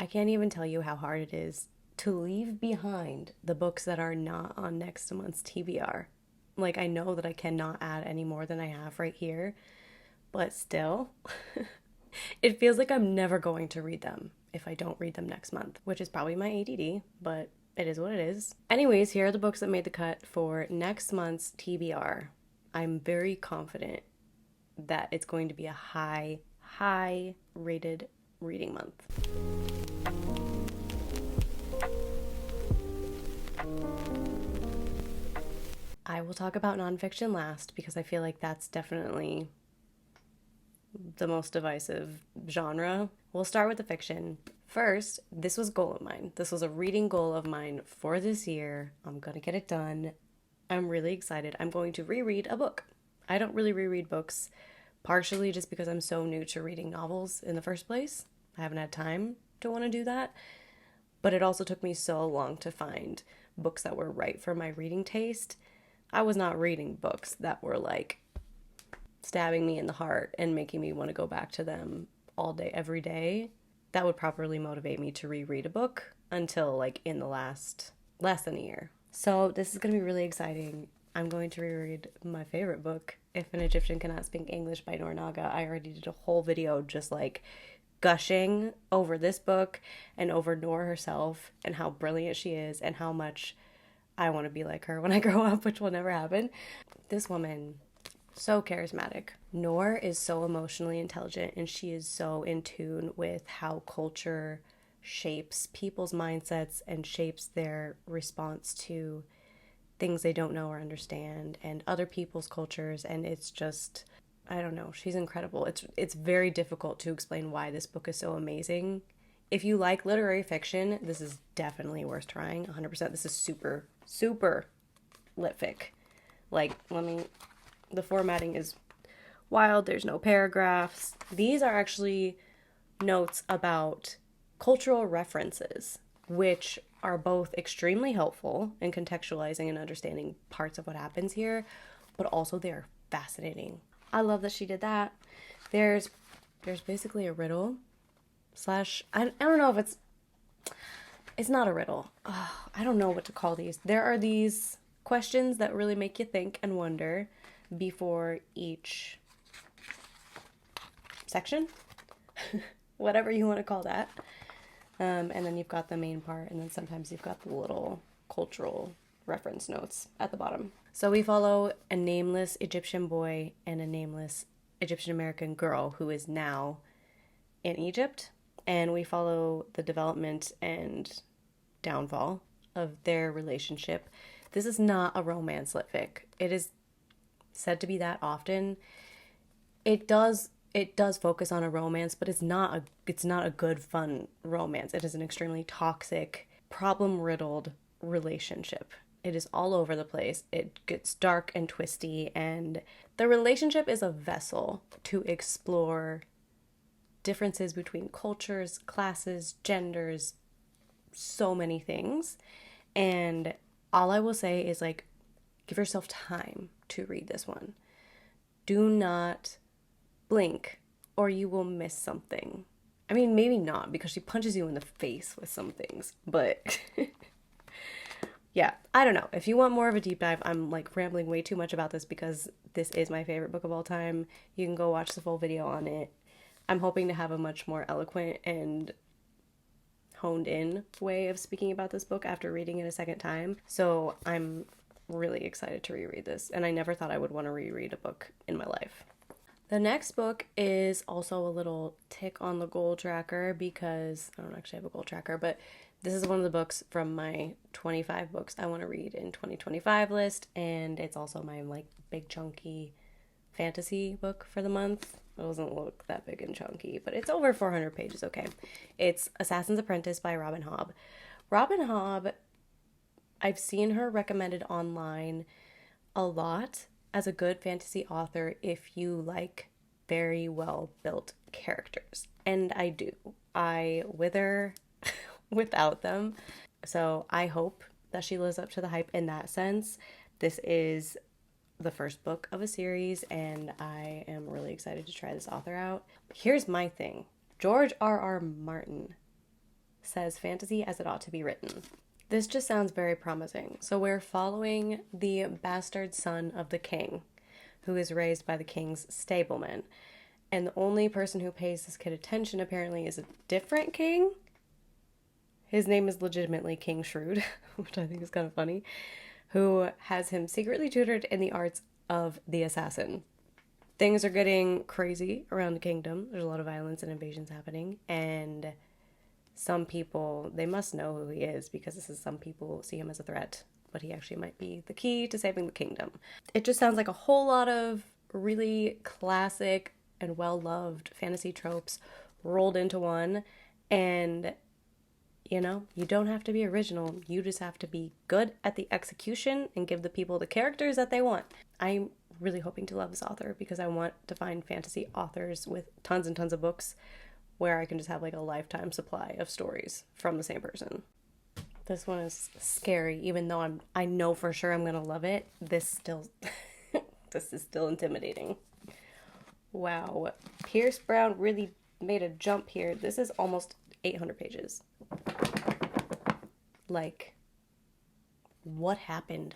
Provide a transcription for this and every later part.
I can't even tell you how hard it is to leave behind the books that are not on next month's TBR. Like, I know that I cannot add any more than I have right here, but still, it feels like I'm never going to read them if I don't read them next month, which is probably my ADD, but it is what it is. Anyways, here are the books that made the cut for next month's TBR. I'm very confident that it's going to be a high rated reading month. I will talk about nonfiction last because I feel like that's definitely the most divisive genre. We'll start with the fiction. First, this was a goal of mine. This was a reading goal of mine for this year. I'm gonna get it done. I'm really excited. I'm going to reread a book. I don't really reread books, partially just because I'm so new to reading novels in the first place. I haven't had time to want to do that. But it also took me so long to find books that were right for my reading taste. I was not reading books that were like stabbing me in the heart and making me want to go back to them all day, every day. That would properly motivate me to reread a book until like in the less than a year. So this is going to be really exciting. I'm going to reread my favorite book, If an Egyptian Cannot Speak English by Noor Naga. I already did a whole video just like gushing over this book and over Noor herself and how brilliant she is and how much I want to be like her when I grow up, which will never happen. This woman, so charismatic. Noor is so emotionally intelligent and she is so in tune with how culture shapes people's mindsets and shapes their response to things they don't know or understand and other people's cultures. And it's just, I don't know, she's incredible. It's very difficult to explain why this book is so amazing. If you like literary fiction, this is definitely worth trying. 100%. This is super, super lit fic. Like, the formatting is wild. There's no paragraphs. These are actually notes about cultural references, which are both extremely helpful in contextualizing and understanding parts of what happens here, but also they're fascinating. I love that she did that. There's basically a riddle slash, I don't know if it's not a riddle. I don't know what to call these. There are these questions that really make you think and wonder before each section, whatever you want to call that. And then you've got the main part, and then sometimes you've got the little cultural reference notes at the bottom. So we follow a nameless Egyptian boy and a nameless Egyptian American girl who is now in Egypt, and we follow the development and downfall of their relationship. This is not a romance lit fic. It is said to be that often. It does focus on a romance, but it's not a good, fun romance. It is an extremely toxic, problem-riddled relationship. It is all over the place. It gets dark and twisty, and the relationship is a vessel to explore differences between cultures, classes, genders, so many things. And all I will say is, like, give yourself time to read this one. Do not blink or you will miss something. I mean, maybe not, because she punches you in the face with some things, but yeah, I don't know. If you want more of a deep dive, I'm like rambling way too much about this because this is my favorite book of all time. You can go watch the full video on it. I'm hoping to have a much more eloquent and honed in way of speaking about this book after reading it a second time. So I'm really excited to reread this, and I never thought I would want to reread a book in my life. The next book is also a little tick on the goal tracker because I don't actually have a goal tracker, but this is one of the books from my 25 books I want to read in 2025 list, and it's also my like big chunky fantasy book for the month. It doesn't look that big and chunky, but it's over 400 pages, okay. It's Assassin's Apprentice by Robin Hobb. Robin Hobb, I've seen her recommended online a lot as a good fantasy author if you like very well built characters. And I do. I wither without them. So I hope that she lives up to the hype in that sense. This is the first book of a series, and I am really excited to try this author out. Here's my thing. George R.R. Martin says fantasy as it ought to be written. This just sounds very promising. So we're following the bastard son of the king, who is raised by the king's stableman. And the only person who pays this kid attention, apparently, is a different king. His name is legitimately King Shrewd, which I think is kind of funny, who has him secretly tutored in the arts of the assassin. Things are getting crazy around the kingdom. There's a lot of violence and invasions happening, and some people, they must know who he is, because some people see him as a threat, but he actually might be the key to saving the kingdom. It just sounds like a whole lot of really classic and well-loved fantasy tropes rolled into one, and you know, you don't have to be original. You just have to be good at the execution and give the people the characters that they want. I'm really hoping to love this author because I want to find fantasy authors with tons and tons of books where I can just have like a lifetime supply of stories from the same person. This one is scary, even though I know for sure I'm gonna love it. This is still intimidating. Wow, Pierce Brown really made a jump here. This is almost 800 pages. Like, what happened?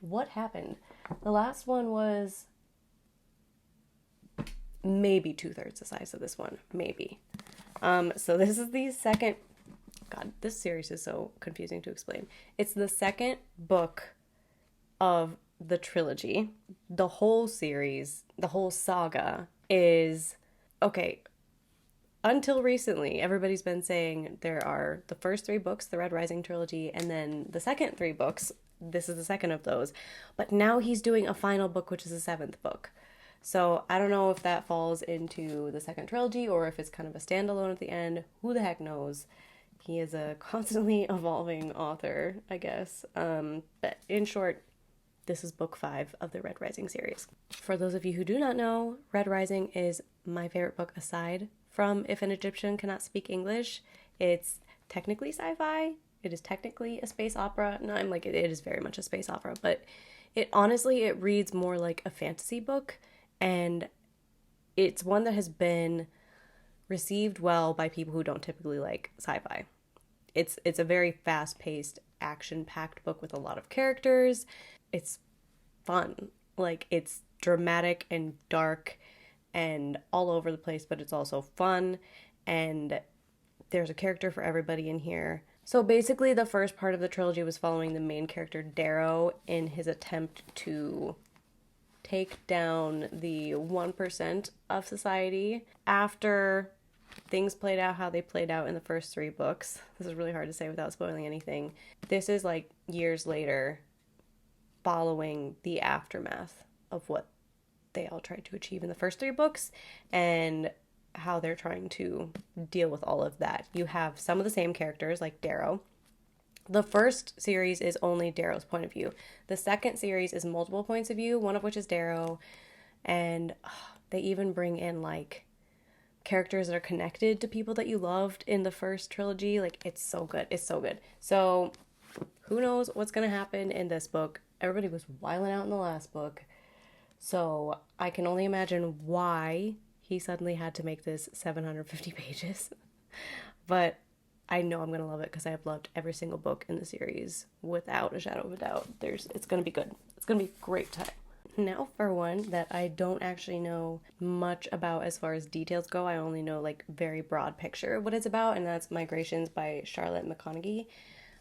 What happened? The last one was maybe 2/3 the size of this one. Maybe. So this is the second... God, this series is so confusing to explain. It's the second book of the trilogy. The whole series, the whole saga is... Okay, until recently, everybody's been saying there are the first 3 books, the Red Rising trilogy, and then the second 3 books. This is the second of those. But now he's doing a final book, which is the 7th book. So I don't know if that falls into the second trilogy or if it's kind of a standalone at the end. Who the heck knows? He is a constantly evolving author, I guess. But in short, this is book 5 of the Red Rising series. For those of you who do not know, Red Rising is my favorite book aside from If an Egyptian Cannot Speak English. It's technically sci-fi. It is technically a space opera. No, I'm like, it is very much a space opera, but it reads more like a fantasy book, and it's one that has been received well by people who don't typically like sci-fi. It's a very fast-paced, action-packed book with a lot of characters. It's fun. Like, it's dramatic and dark and all over the place, but it's also fun, and there's a character for everybody in here. So basically the first part of the trilogy was following the main character Darrow in his attempt to take down the 1% of society. After things played out how they played out in the first 3 books, this is really hard to say without spoiling anything, this is like years later, following the aftermath of what they all tried to achieve in the first 3 books and how they're trying to deal with all of that. You have some of the same characters like Darrow. The first series is only Darrow's point of view. The second series is multiple points of view, one of which is Darrow, and they even bring in like characters that are connected to people that you loved in the first trilogy. Like, it's so good. It's so good. So who knows what's gonna happen in this book. Everybody was wilding out in the last book. So I can only imagine why he suddenly had to make this 750 pages. But I know I'm going to love it because I have loved every single book in the series without a shadow of a doubt. It's going to be good. It's going to be a great time. Now for one that I don't actually know much about as far as details go. I only know like very broad picture of what it's about, and that's Migrations by Charlotte McConaghy.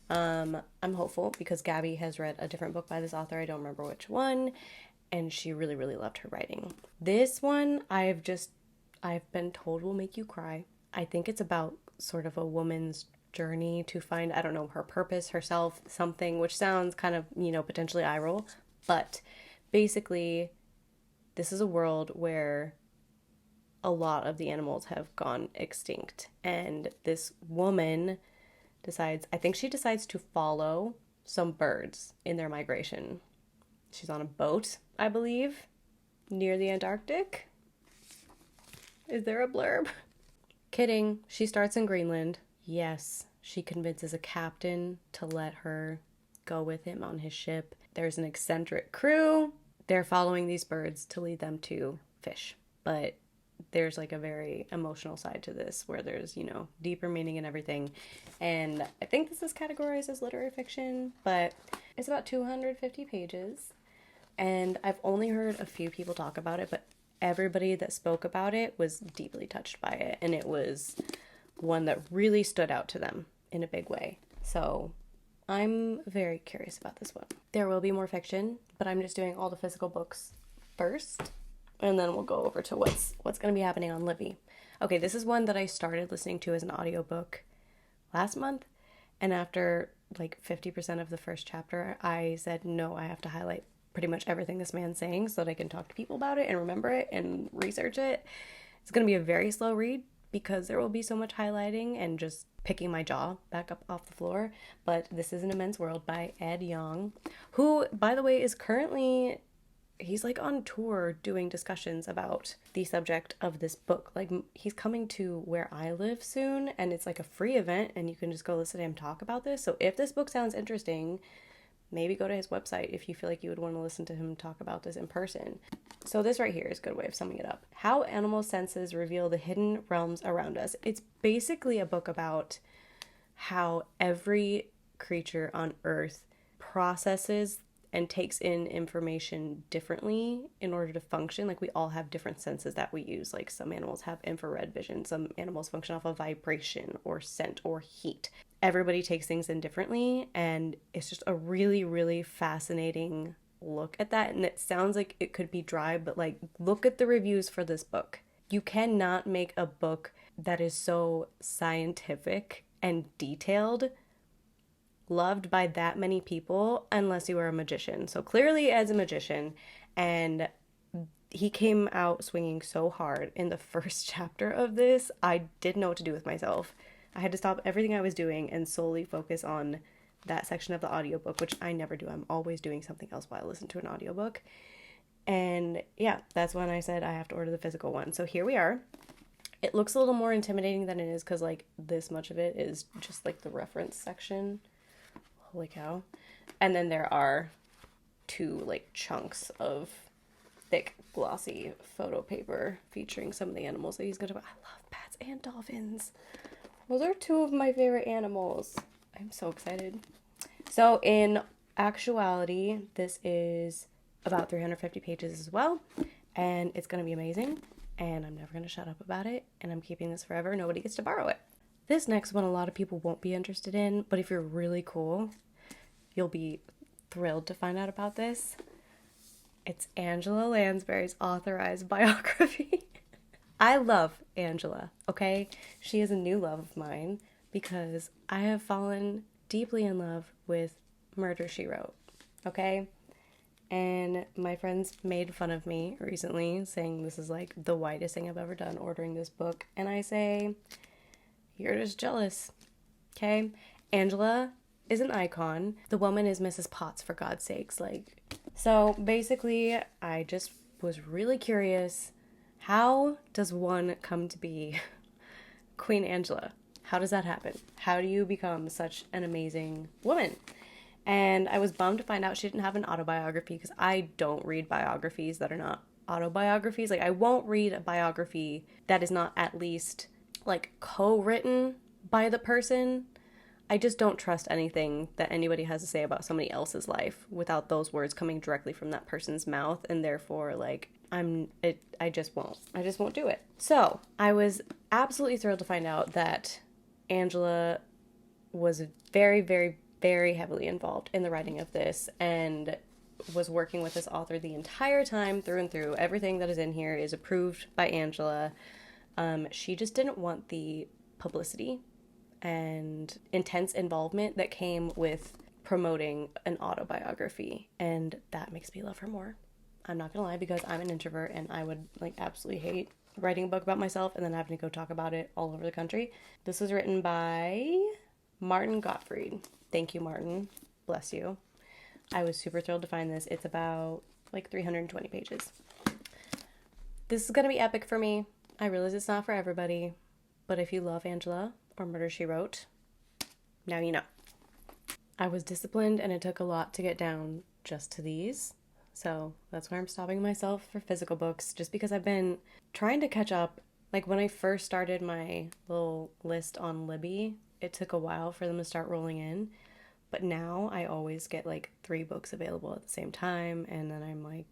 I'm hopeful because Gabby has read a different book by this author. I don't remember which one. And she really, really loved her writing. This one, I've been told will make you cry. I think it's about sort of a woman's journey to find, I don't know, her purpose, herself, something, which sounds kind of, potentially eye roll. But basically, this is a world where a lot of the animals have gone extinct. And this woman I think she decides to follow some birds in their migration. She's on a boat, I believe, near the Antarctic. Is there a blurb? Kidding. She starts in Greenland. Yes, she convinces a captain to let her go with him on his ship. There's an eccentric crew. They're following these birds to lead them to fish. But there's like a very emotional side to this where there's, you know, deeper meaning and everything. And I think this is categorized as literary fiction, but it's about 250 pages. And I've only heard a few people talk about it, but everybody that spoke about it was deeply touched by it. And it was one that really stood out to them in a big way. So I'm very curious about this one. There will be more fiction, but I'm just doing all the physical books first. And then we'll go over to what's going to be happening on Libby. Okay, this is one that I started listening to as an audiobook last month. And after like 50% of the first chapter, I said, no, I have to highlight pretty much everything this man's saying so that I can talk to people about it and remember it and research it. It's going to be a very slow read because there will be so much highlighting and just picking my jaw back up off the floor. But this is An Immense World by Ed Yong, who, by the way, is currently... he's like on tour doing discussions about the subject of this book. Like, he's coming to where I live soon, and it's like a free event, and you can just go listen to him talk about this. So if this book sounds interesting, maybe go to his website if you feel like you would want to listen to him talk about this in person. So this right here is a good way of summing it up. How Animal Senses Reveal the Hidden Realms Around Us. It's basically a book about how every creature on Earth processes and takes in information differently in order to function. Like, we all have different senses that we use. Like, some animals have infrared vision, some animals function off of vibration or scent or heat. Everybody takes things in differently, and it's just a really, really fascinating look at that. And it sounds like it could be dry, but like, look at the reviews for this book. You cannot make a book that is so scientific and detailed, loved by that many people, unless you are a magician. So clearly as a magician, and he came out swinging so hard in the first chapter of this, I didn't know what to do with myself. I had to stop everything I was doing and solely focus on that section of the audiobook, which I never do. I'm always doing something else while I listen to an audiobook. And yeah, that's when I said I have to order the physical one. So here we are. It looks a little more intimidating than it is because like this much of it is just like the reference section. Holy cow. And then there are two like chunks of thick glossy photo paper featuring some of the animals that he's gonna... I love bats and dolphins. Those are two of my favorite animals. I'm so excited. So in actuality, this is about 350 pages as well, and it's gonna be amazing, and I'm never gonna shut up about it, and I'm keeping this forever. Nobody gets to borrow it. This next one a lot of people won't be interested in, but if you're really cool, you'll be thrilled to find out about this. It's Angela Lansbury's authorized biography. I love Angela, okay? She is a new love of mine because I have fallen deeply in love with Murder, She Wrote, okay? And my friends made fun of me recently, saying this is like the whitest thing I've ever done, ordering this book. And I say, you're just jealous, okay? Angela is an icon. The woman is Mrs. Potts, for God's sakes. Like, so basically, I just was really curious, how does one come to be Queen Angela? How does that happen? How do you become such an amazing woman? And I was bummed to find out she didn't have an autobiography, because I don't read biographies that are not autobiographies. Like, I won't read a biography that is not at least like co-written by the person. I just don't trust anything that anybody has to say about somebody else's life without those words coming directly from that person's mouth, and therefore, like, I just won't do it. So I was absolutely thrilled to find out that Angela was very, very, very heavily involved in the writing of this and was working with this author the entire time, through and through. Everything that is in here is approved by Angela. She just didn't want the publicity and intense involvement that came with promoting an autobiography, and that makes me love her more. I'm not gonna lie, because I'm an introvert and I would like absolutely hate writing a book about myself and then having to go talk about it all over the country. This was written by Martin Gottfried. Thank you, Martin. Bless you. I was super thrilled to find this. It's about like 320 pages. This is gonna be epic for me. I realize it's not for everybody, but if you love Angela or Murder, She Wrote, now you know. I was disciplined and it took a lot to get down just to these. So that's where I'm stopping myself for physical books, just because I've been trying to catch up. Like when I first started my little list on Libby, it took a while for them to start rolling in. But now I always get like 3 books available at the same time, and then I'm like,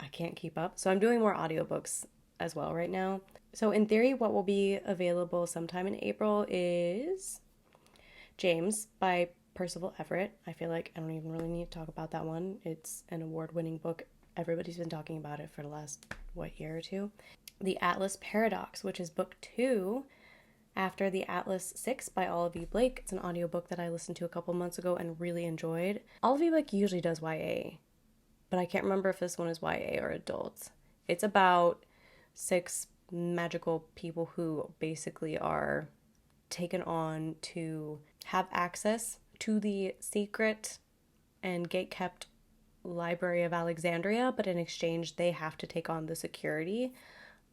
I can't keep up. So I'm doing more audiobooks as well right now. So in theory, what will be available sometime in April is James by Percival Everett. I feel like I don't even really need to talk about that one. It's an award-winning book. Everybody's been talking about it for the last, year or two. The Atlas Paradox, which is book 2 after the Atlas 6 by Olive Blake. It's an audiobook that I listened to a couple months ago and really enjoyed. Olive Blake usually does YA, but I can't remember if this one is YA or adults. It's about 6 magical people who basically are taken on to have access to the secret and gate-kept Library of Alexandria, but in exchange they have to take on the security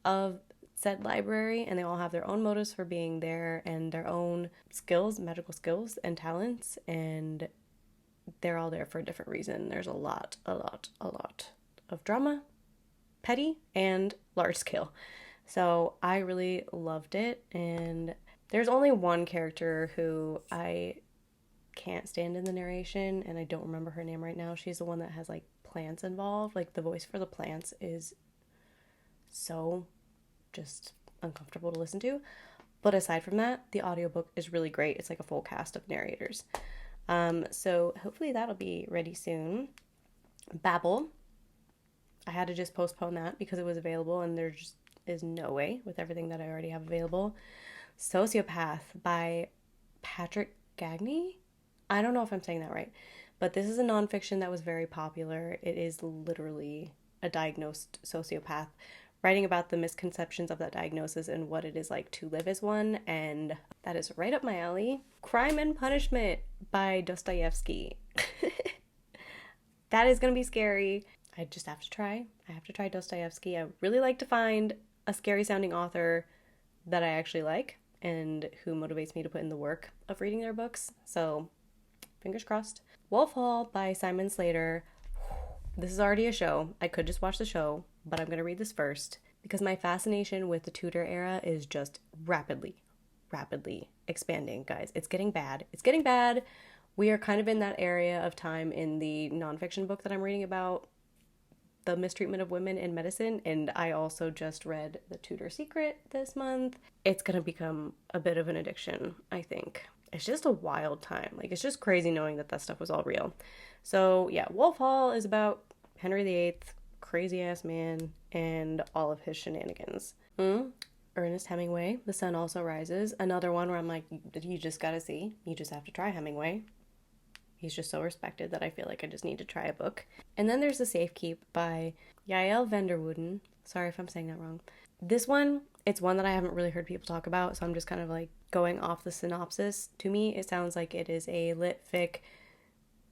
of said library, and they all have their own motives for being there and their own skills, magical skills and talents, and they're all there for a different reason. There's a lot of drama, petty and large scale. So I really loved it, and there's only one character who I can't stand in the narration, and I don't remember her name right now. She's the one that has like plants involved. Like the voice for the plants is so just uncomfortable to listen to. But aside from that, the audiobook is really great. It's like a full cast of narrators. So hopefully that'll be ready soon. Babel. I had to just postpone that because it was available, and there just is no way with everything that I already have available. Sociopath by Patrick Gagne. I don't know if I'm saying that right, but this is a nonfiction that was very popular. It is literally a diagnosed sociopath writing about the misconceptions of that diagnosis and what it is like to live as one, and that is right up my alley. Crime and Punishment by Dostoevsky. That is going to be scary. I just have to try. I have to try Dostoevsky. I really like to find a scary sounding author that I actually like and who motivates me to put in the work of reading their books. So, fingers crossed. Wolf Hall by Simon Slater. This is already a show. I could just watch the show, but I'm going to read this first because my fascination with the Tudor era is just rapidly expanding, guys. It's getting bad. It's getting bad. We are kind of in that area of time in the nonfiction book that I'm reading about the mistreatment of women in medicine, and I also just read The Tudor Secret this month. It's going to become a bit of an addiction, I think. It's just a wild time. Like, it's just crazy knowing that stuff was all real. So, yeah, Wolf Hall is about Henry VIII, crazy-ass man, and all of his shenanigans. Ernest Hemingway, The Sun Also Rises. Another one where I'm like, you just gotta see. You just have to try Hemingway. He's just so respected that I feel like I just need to try a book. And then there's The Safekeep by Yael van der Wouden. Sorry if I'm saying that wrong. This one, it's one that I haven't really heard people talk about, so I'm just kind of like going off the synopsis. To me, it sounds like it is a lit fic,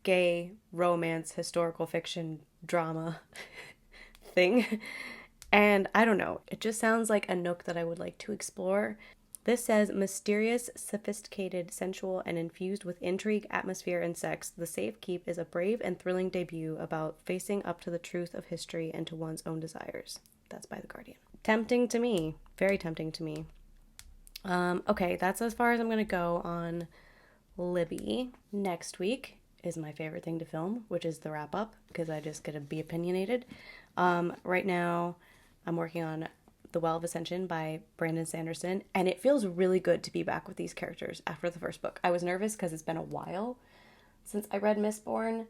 gay, romance, historical fiction, drama thing. And I don't know, it just sounds like a nook that I would like to explore. This says, mysterious, sophisticated, sensual, and infused with intrigue, atmosphere, and sex, The Safekeep is a brave and thrilling debut about facing up to the truth of history and to one's own desires. That's by The Guardian. Tempting to me. Very tempting to me. Okay, that's as far as I'm going to go on Libby. Next week is my favorite thing to film, which is the wrap-up, because I just get to be opinionated. Right now, I'm working on The Well of Ascension by Brandon Sanderson, and it feels really good to be back with these characters after the first book. I was nervous because it's been a while since I read Mistborn,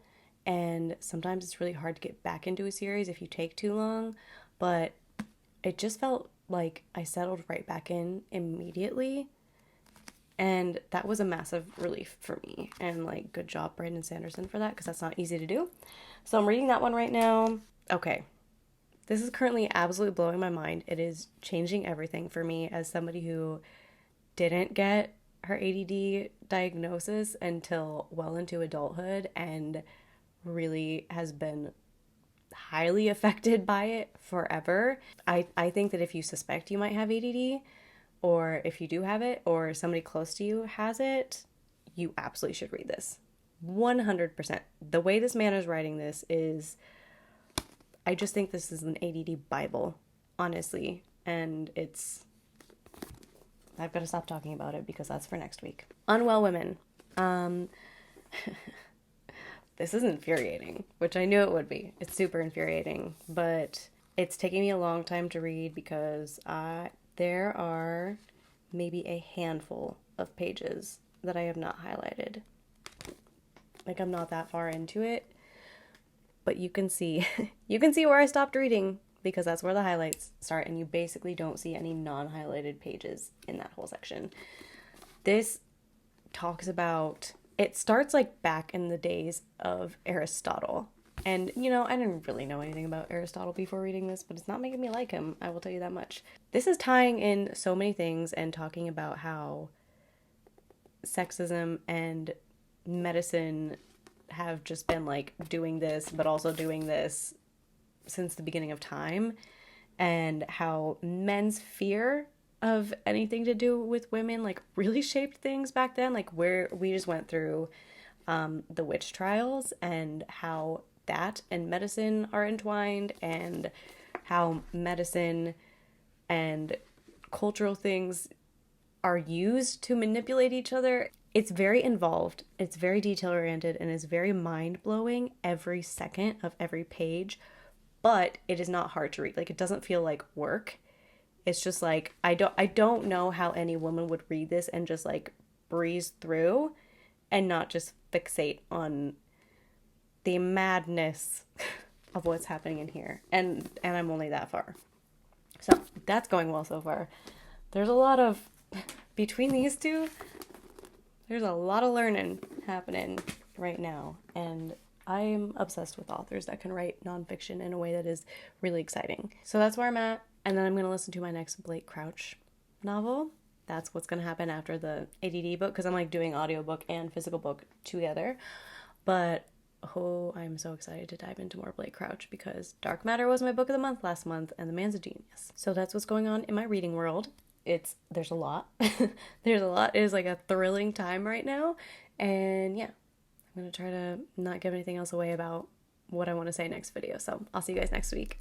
and sometimes it's really hard to get back into a series if you take too long, but it just felt like I settled right back in immediately, and that was a massive relief for me, and like, good job Brandon Sanderson for that, because that's not easy to do. So I'm reading that one right now. Okay. This is currently absolutely blowing my mind. It is changing everything for me as somebody who didn't get her ADD diagnosis until well into adulthood and really has been highly affected by it forever. I think that if you suspect you might have ADD, or if you do have it, or somebody close to you has it, you absolutely should read this. 100%. The way this man is writing this is I just think this is an ADD Bible, honestly. And I've got to stop talking about it because that's for next week. Unwell Women. This is infuriating, which I knew it would be. It's super infuriating, but it's taking me a long time to read because there are maybe a handful of pages that I have not highlighted. Like, I'm not that far into it, but you can see where I stopped reading because that's where the highlights start, and you basically don't see any non-highlighted pages in that whole section. This talks about, it starts like back in the days of Aristotle. And, you know, I didn't really know anything about Aristotle before reading this, but it's not making me like him, I will tell you that much. This is tying in so many things and talking about how sexism and medicine have just been like doing this, but also doing this since the beginning of time, and how men's fear of anything to do with women like really shaped things back then, like where we just went through the witch trials and how that and medicine are entwined, and how medicine and cultural things are used to manipulate each other. It's very involved, it's very detail-oriented, and it's very mind-blowing every second of every page, but it is not hard to read. Like, it doesn't feel like work. It's just like, I don't know how any woman would read this and just like breeze through and not just fixate on the madness of what's happening in here. And I'm only that far. So that's going well so far. There's a lot of, between these two, there's a lot of learning happening right now. And I'm obsessed with authors that can write nonfiction in a way that is really exciting. So that's where I'm at. And then I'm going to listen to my next Blake Crouch novel. That's what's going to happen after the ADD book, because I'm like doing audiobook and physical book together. But I'm so excited to dive into more Blake Crouch because Dark Matter was my book of the month last month, and The Man's a Genius. So that's what's going on in my reading world. There's a lot. There's a lot. It is like a thrilling time right now. And yeah, I'm going to try to not give anything else away about what I want to say next video. So I'll see you guys next week.